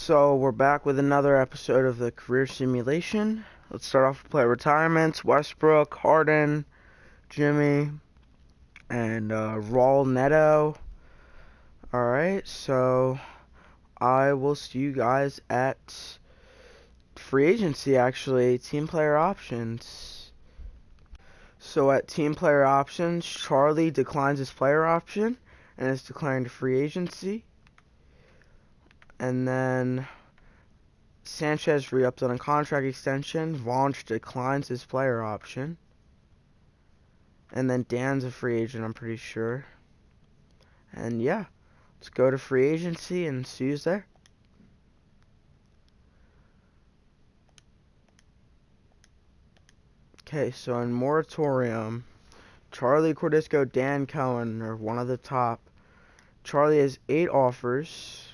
So we're back with another episode of the career simulation. Let's start off with player retirements. Westbrook, Harden, Jimmy, and Raul Neto. Alright, so I will see you guys at free agency, actually. Team player options. So at team player options, Charlie declines his player option and is declaring to free agency. And then Sanchez re-upped on a contract extension. Vonch declines his player option. And then Dan's a free agent, I'm pretty sure. And yeah, let's go to free agency and see who's there. Okay, so in moratorium, Charlie Cordisco, Dan Cohen are one of the top. Charlie has 8 offers.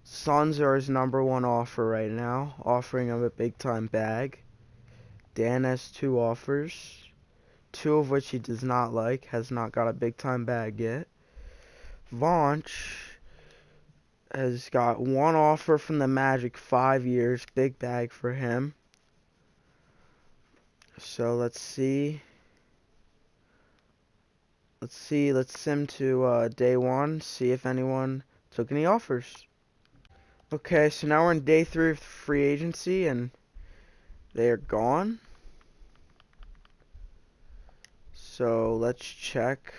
Suns are his #1 offer right now, offering him a big-time bag. Dan has 2 offers, 2 of which he does not like, has not got a big-time bag yet. Vonch has got 1 offer from the Magic, 5 years, big bag for him. So let's see. Let's sim to day 1, see if anyone took any offers. Okay, so now we're in day 3 of free agency, and they are gone. So let's check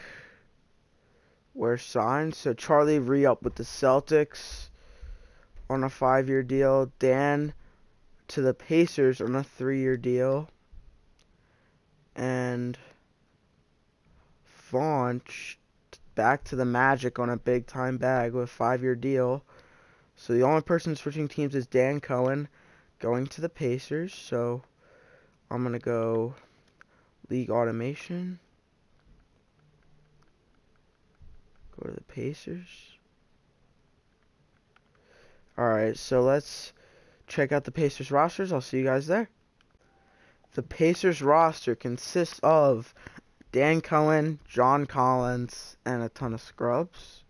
where signed. So Charlie re-upped with the Celtics on a 5-year deal. Dan to the Pacers on a 3-year deal. And Vonch back to the Magic on a big-time bag with a 5-year deal. So the only person switching teams is Dan Cohen going to the Pacers. So I'm going to go League Automation. Go to the Pacers. Alright, so let's check out the Pacers rosters. I'll see you guys there. The Pacers roster consists of Dan Cohen, John Collins, and a ton of scrubs.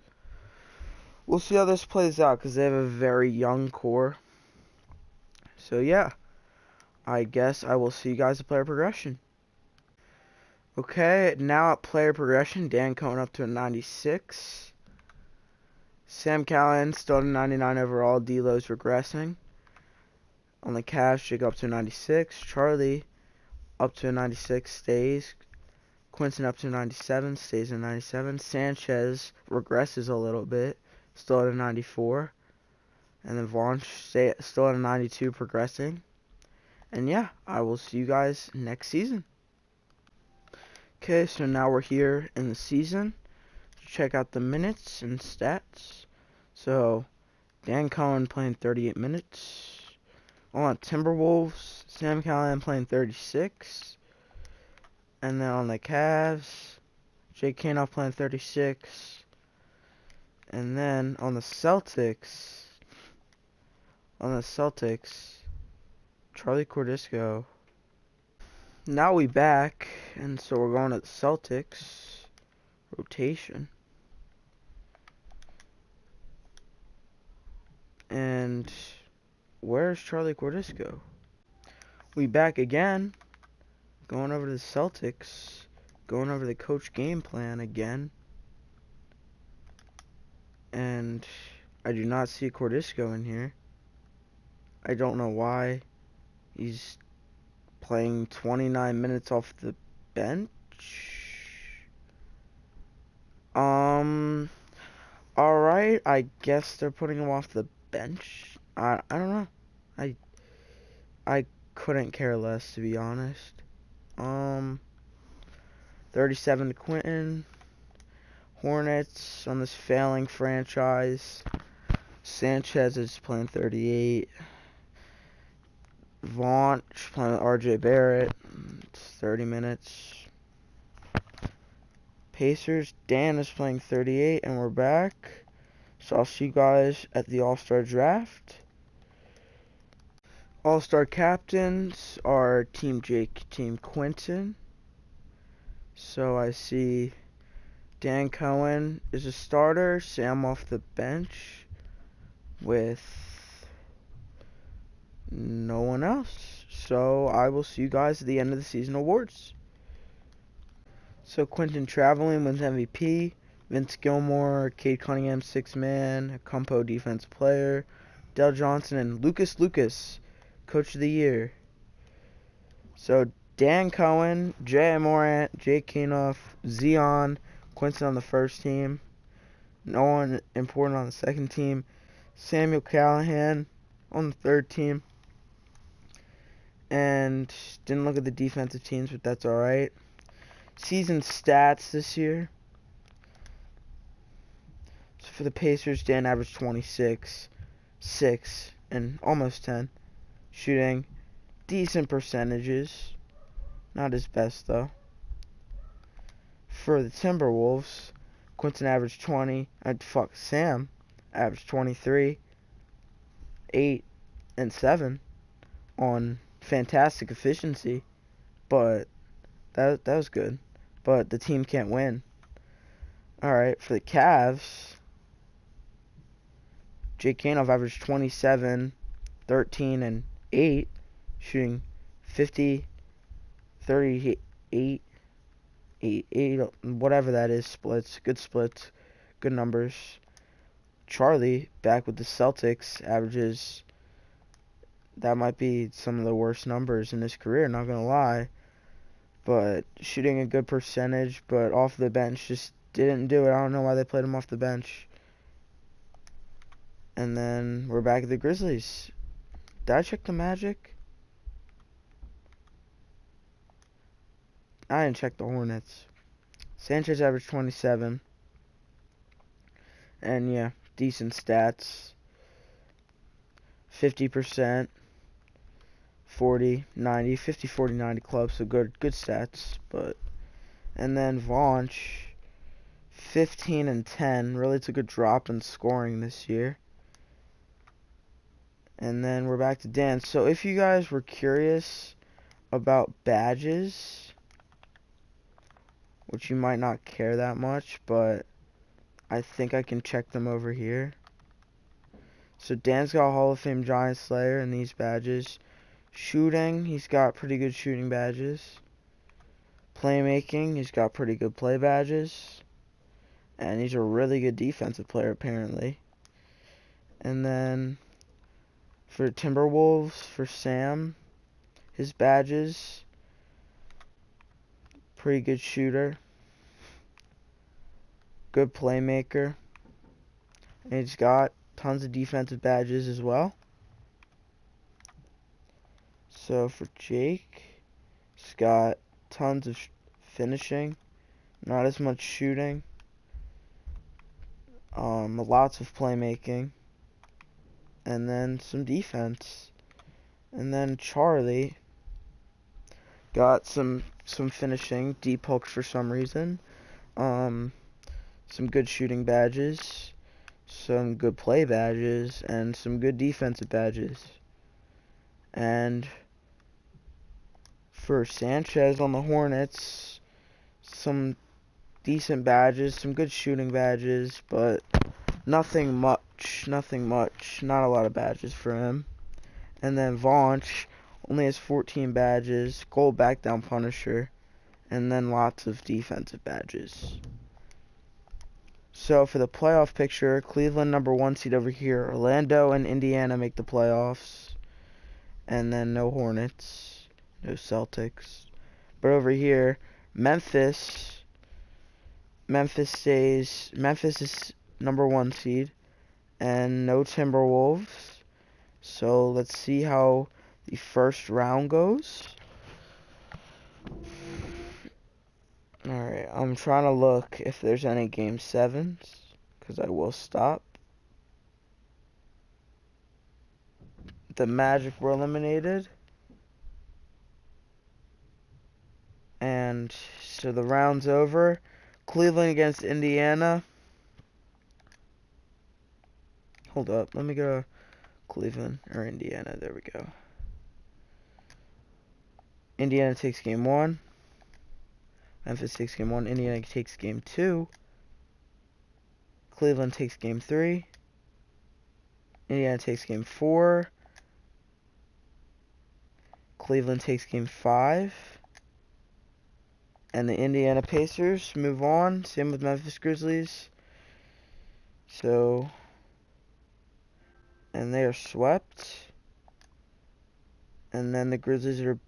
We'll see how this plays out because they have a very young core. So yeah, I guess I will see you guys at player progression. Okay, now at player progression, Dan Cohen up to a 96. Sam Callahan still at a 99 overall. D'Lo's regressing. On the Cavs, Jake up to a 96. Charlie up to a 96, stays. Quinton up to a 97, stays at a 97. Sanchez regresses a little bit, still at a 94. And then Vonch still at a 92, progressing. And yeah, I will see you guys next season. Okay, so now we're here in the season to check out the minutes and stats. So, Dan Cohen playing 38 minutes. On Timberwolves, Sam Callahan playing 36. And then on the Cavs, Jake Canoff playing 36. And then on the Celtics, Charlie Cordisco. Now we back, and so we're going to the Celtics rotation. And where's Charlie Cordisco? We back again, going over to the Celtics, going over the coach game plan again. And I do not see Cordisco in here. I don't know why he's playing 29 minutes off the bench. Alright, I guess they're putting him off the bench. I don't know. I couldn't care less, to be honest. 37 to Quinton. Hornets on this failing franchise. Sanchez is playing 38. Vonch playing with RJ Barrett. It's 30 minutes. Pacers, Dan is playing 38, and we're back. So I'll see you guys at the All-Star Draft. All-Star captains are Team Jake, Team Quinton. So I see Dan Cohen is a starter, Sam off the bench with No one else. So I will see you guys at the end of the season awards. So Quentin Traveling wins MVP. Vince Gilmore, Cade Cunningham, 6-man. Kumpo, defense player. Dell Johnson and Lucas, coach of the year. So Dan Cohen, Jay Morant, Jake Kenoff, Zion, Quincy on the first team. No one important on the second team. Samuel Callahan on the third team. And didn't look at the defensive teams, but that's alright. Season stats this year. So for the Pacers, Dan averaged 26, 6, and almost 10. Shooting decent percentages. Not his best, though. For the Timberwolves, Quentin averaged 20. Sam averaged 23, 8, and 7 on fantastic efficiency. But that was good. But the team can't win. Alright, for the Cavs, Jake Kanoff averaged 27, 13, and 8, shooting 50, 38, 8, whatever that is, splits, good numbers. Charlie, back with the Celtics, averages, that might be some of the worst numbers in his career, not gonna lie. But shooting a good percentage, but off the bench just didn't do it. I don't know why they played him off the bench. And then we're back at the Grizzlies. Did I check the Magic? I didn't check the Hornets. Sanchez averaged 27. And yeah, decent stats. 50%, 40, 90, 50, 40, 90 clubs, so good stats. But and then Vonch, 15 and 10, really took a drop in scoring this year. And then we're back to Dan. So if you guys were curious about badges, which you might not care that much, but I think I can check them over here. So Dan's got Hall of Fame Giant Slayer and these badges. Shooting, he's got pretty good shooting badges. Playmaking, he's got pretty good play badges. And he's a really good defensive player, apparently. And then for Timberwolves, for Sam, his badges, pretty good shooter, good playmaker, and he's got tons of defensive badges as well. So for Jake, he's got tons of finishing, not as much shooting, lots of playmaking, and then some defense. And then Charlie got some finishing, deep hooks for some reason, some good shooting badges, some good play badges, and some good defensive badges. And for Sanchez on the Hornets, some decent badges, some good shooting badges, but nothing much, not a lot of badges for him. And then Vonch only has 14 badges, gold back down punisher, and then lots of defensive badges. So for the playoff picture, Cleveland #1 seed over here, Orlando and Indiana make the playoffs, and then no Hornets, no Celtics. But over here, Memphis is #1 seed, and no Timberwolves. So let's see how the first round goes. Alright, I'm trying to look if there's any game 7s, because I will stop. The Magic were eliminated. And so the round's over. Cleveland against Indiana. Hold up, let me go Cleveland or Indiana. There we go. Indiana takes game 1. Memphis takes game 1. Indiana takes game 2. Cleveland takes game 3. Indiana takes game 4. Cleveland takes game 5. And the Indiana Pacers move on. Same with Memphis Grizzlies. So, and they are swept. And then the Grizzlies are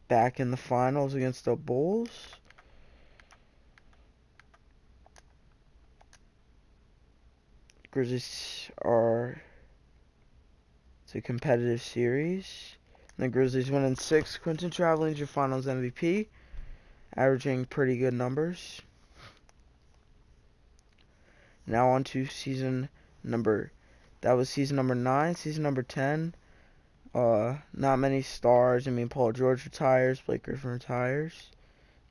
back in the finals against the Bulls. Grizzlies are, it's a competitive series. And the Grizzlies win in 6. Quentin Traveling's your finals MVP, averaging pretty good numbers. Now on to season number 9. Season number 10. Not many stars. I mean, Paul George retires, Blake Griffin retires,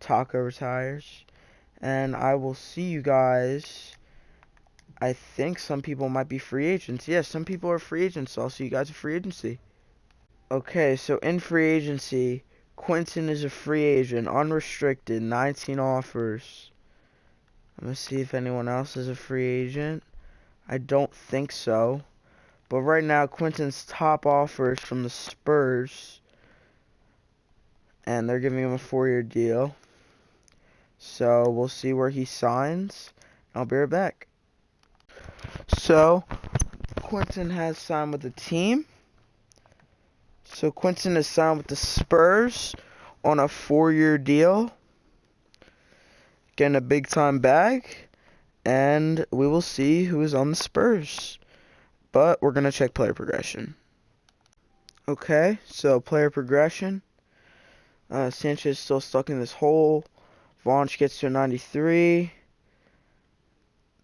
Taco retires, and I will see you guys. I think some people might be free agents. Yes, some people are free agents, so I'll see you guys at free agency. Okay, so in free agency, Quentin is a free agent, unrestricted, 19 offers. I'm going to see if anyone else is a free agent. I don't think so. But right now, Quentin's top offers from the Spurs. And they're giving him a 4-year deal. So, we'll see where he signs. I'll be right back. So, Quentin has signed with the team. So, Quentin has signed with the Spurs on a 4-year deal. Getting a big-time bag. And we will see who is on the Spurs. But we're going to check player progression. Okay, so player progression. Sanchez still stuck in this hole. Vaughn gets to a 93.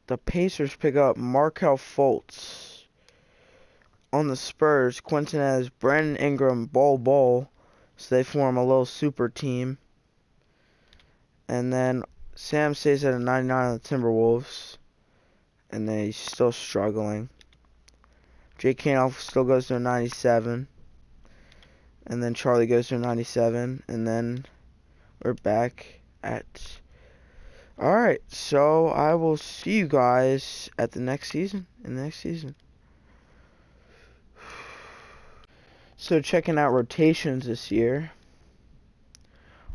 The Pacers pick up Markelle Fultz. On the Spurs, Quentin has Brandon Ingram, Bol. So they form a little super team. And then Sam stays at a 99 on the Timberwolves. And they're still struggling. Jake Canoff still goes to a 97. And then Charlie goes to a 97. And then we're back at... Alright, so I will see you guys at the next season. So checking out rotations this year.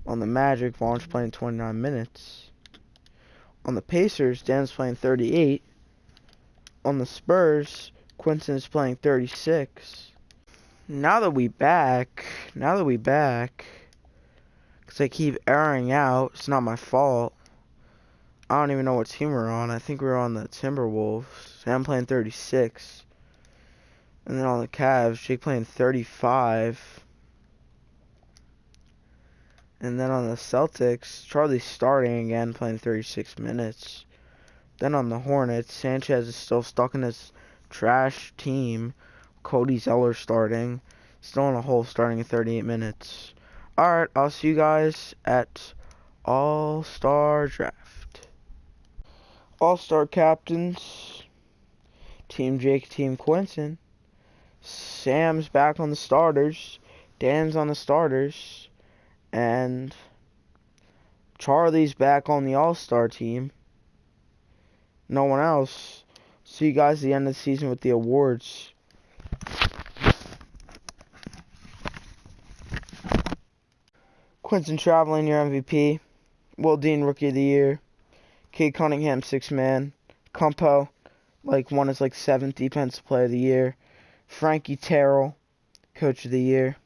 On the Magic, Vaughn's playing 29 minutes. On the Pacers, Dan's playing 38. On the Spurs, Quentin is playing 36. Now that we back, because I keep airing out, it's not my fault. I don't even know what team we're on. I think we're on the Timberwolves. Sam playing 36. And then on the Cavs, Jake playing 35. And then on the Celtics, Charlie's starting again, playing 36 minutes. Then on the Hornets, Sanchez is still stuck in this trash team. Cody Zeller starting. Still in a hole, starting at 38 minutes. Alright, I'll see you guys at All-Star Draft. All-Star captains. Team Jake, Team Quentin. Sam's back on the starters. Dan's on the starters. And Charlie's back on the All-Star team. No one else. See you guys at the end of the season with the awards. Quentin Traveling, your MVP. Will Dean, Rookie of the Year. Cade Cunningham, 6th man. Kumpo, won his 7th Defensive Player of the Year. Frankie Terrell, Coach of the Year.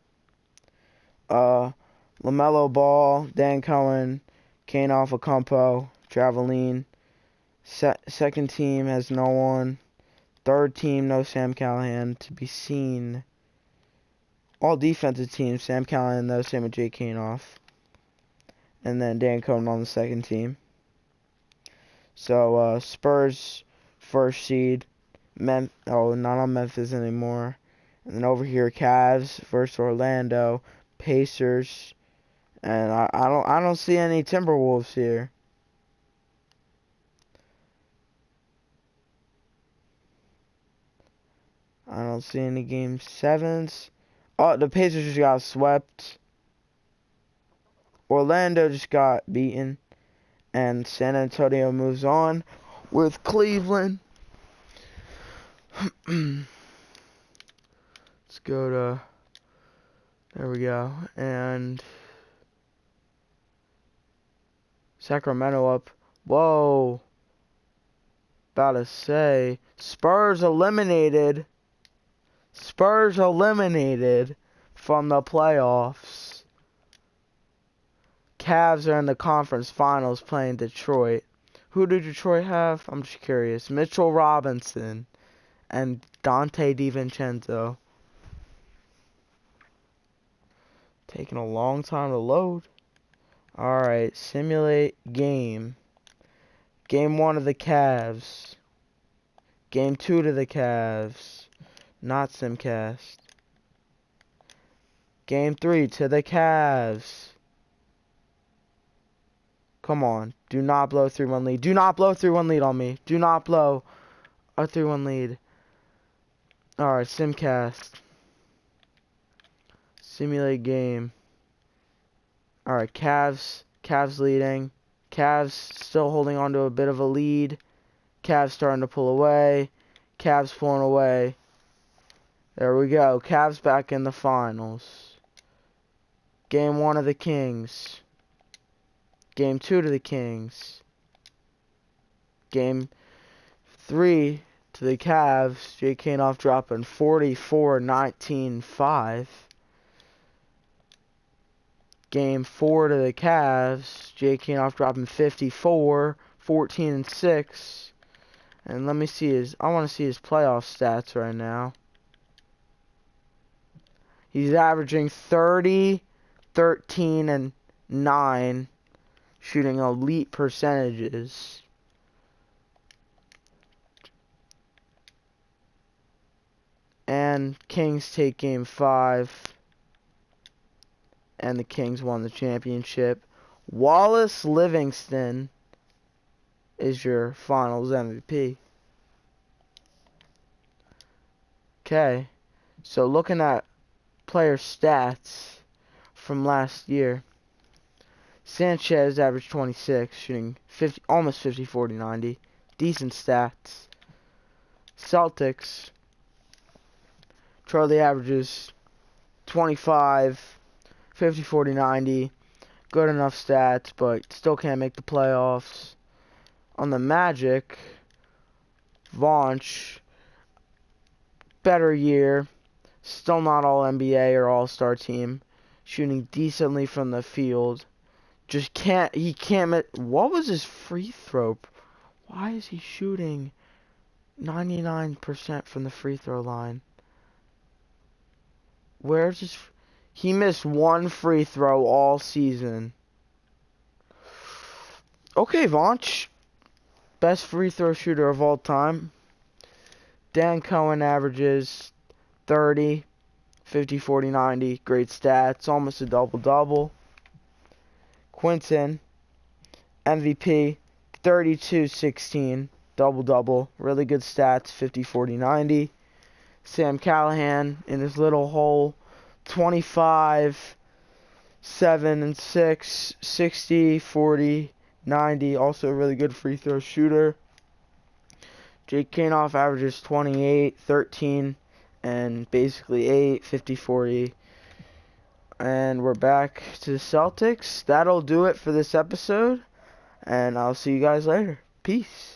LaMelo Ball, Dan Cohen, Kane Alpha Kumpo, Traveling. Second team has no one. Third team, no Sam Callahan to be seen. All defensive teams, Sam Callahan, though, same with Jay Canoff. And then Dan Cohen on the second team. So, Spurs, first seed. Not on Memphis anymore. And then over here, Cavs versus Orlando. Pacers. And I don't see any Timberwolves here. I don't see any game 7s. Oh, the Pacers just got swept. Orlando just got beaten. And San Antonio moves on with Cleveland. Let's go to There we go. And Sacramento up. Whoa. About to say. Spurs eliminated. Spurs eliminated from the playoffs. Cavs are in the conference finals playing Detroit. Who do Detroit have? I'm just curious. Mitchell Robinson and Dante DiVincenzo. Taking a long time to load. Alright, simulate game. Game 1 of the Cavs. Game 2 to the Cavs. Not Simcast. Game 3 to the Cavs. Come on. Do not blow 3-1 lead. Do not blow 3-1 lead on me. Do not blow a 3-1 lead. Alright, Simcast. Simulate game. Alright, Cavs leading. Cavs still holding on to a bit of a lead. Cavs starting to pull away. Cavs pulling away. There we go. Cavs back in the finals. Game 1 of the Kings. Game 2 to the Kings. Game 3 to the Cavs. Jay Kanoff dropping 44-19-5. Game 4 to the Cavs. Jay Kanoff dropping 54-14-6. And let me see I want to see his playoff stats right now. He's averaging 30, 13, and 9. Shooting elite percentages. And Kings take game 5. And the Kings won the championship. Wallace Livingston is your finals MVP. Okay. So looking at player stats from last year. Sanchez averaged 26, shooting almost 50, 40, 90. Decent stats. Celtics. Charlie averages 25, 50, 40, 90. Good enough stats, but still can't make the playoffs. On the Magic, Vonch, better year. Still not all NBA or all-star team. Shooting decently from the field. He can't, what was his free throw? Why is he shooting 99% from the free throw line? Where's his, he missed one free throw all season. Okay, Vonch, best free throw shooter of all time. Dan Cohen averages 30, 50, 40, 90. Great stats, almost a double-double. Quinton, MVP, 32, 16, double-double. Really good stats, 50, 40, 90. Sam Callahan in his little hole, 25, 7 and 6, 60, 40, 90. Also a really good free throw shooter. Jake Kanoff averages 28, 13, and basically 8, 50, 40. And we're back to the Celtics. That'll do it for this episode. And I'll see you guys later. Peace.